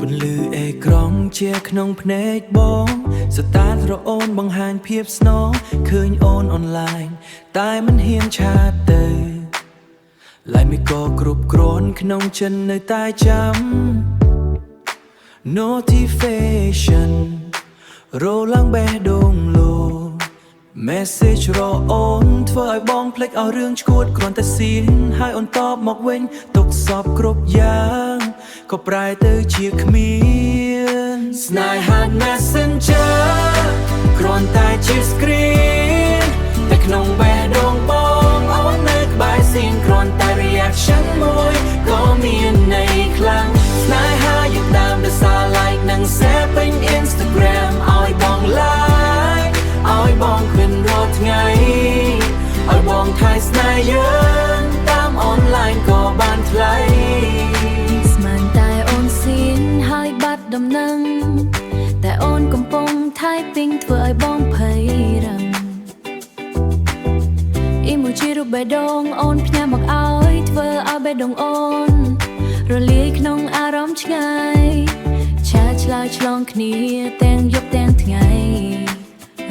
ពន្លឺអេក្រង់ជាក្នុងភ្នែកបងស្តាតរអូនបង្ហាញភាពស្នងឃើញអូនអនឡាញតែមិនហ៊ានឆាតទៅឡាយមិនក៏គ្រប់គ្រាន់ក្នុងចិននៅតែចាំ Notification រឡើងបេះដូងលោ Message រអូនធ្វើឲ្យបងភ្លេចឲ្យរឿងឈួតគ្រាន់តែសៀងហើយអូនតបមកវិញទុកសពគ្រប់យ៉ាងក៏ប្រែទៅជាគ្មានស្នេហា Messenger គ្រាន់តែជា screen តែក្នុងបេះដូងបងអូននៅក្បែរសៀងគ្រាន់តែ reaction មួយក៏មានន័យខ្លាំងស្នេហាយើងដើមដោយសារ like និង share ពេញ Instagram ឲ្យបង like ឲ្យបងឃើញរាល់ថ្ងៃឲ្យបងថែស្នេហ៍យើងតាមអនឡាញក៏បានថ្លៃស្មានតែអូនសៀនហើយបាត់ដំណឹងតែអូនកំពុង typing ធ្វើឲ្យបងភ័យរឹង emoji រូបបេះដូងអូនផ្ញើមកឲ្យធ្វើឲ្យបេះដូងអូនរលាយក្នុងអារម្មណ៍ឆ្ងាយឆាឆ្លើយឆ្លងគ្នាទាំងយប់ទាំងថ្ងៃ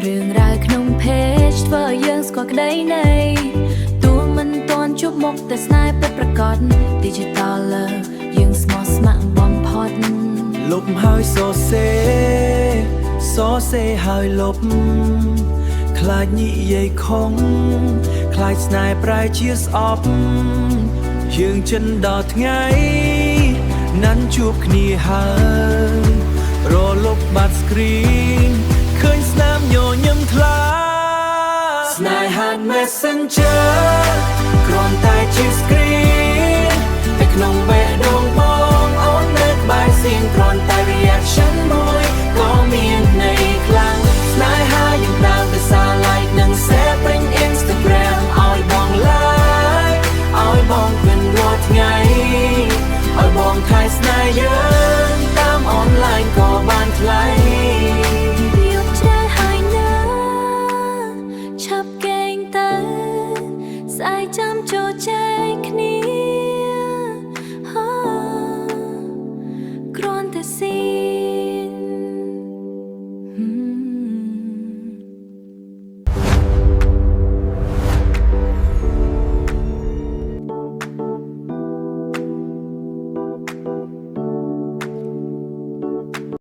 រឿងរ៉ាវក្នុង page ធ្វើឲ្យយើងស្គាល់ក្តីនៃទោះមិនទាន់ជួបមុខតែស្នេហ៍ពិតប្រាកដ Digital Love យើងស្មោះស្ម័គ្របំផុតលុបហើយសរសេរហើយលុបខ្លាចនិយាយខុសខ្លាចស្នេហ៍ប្រែជាស្អប់យើងចិនដល់ថ្ងៃណាន់ជួបគ្នាហើយរលុបបាត់ screen ឃើញស្នាមញញឹមថ្លាស្នេហា Messenger គ្រាន់តែជា screen តែក្នុងបេះដូងបងអូននៅក្បែរសៀងគ្រាន់តែ reaction មួយក៏មានន័យខ្លាំងស្នេហាយើងដើរទៅសារ like និង share ពេញ Instagram ឲ្យបង like ឲ្យបងឃើញរាល់ថ្ងៃឲ្យបងថែស្នេហ៍យើងតាមអនឡាញក៏បានថ្លៃយកច្រើនហើយណាឆាប់កេងទៅស្អែកចាំចូលចែកគ្នាគ្រាន់តែសៀ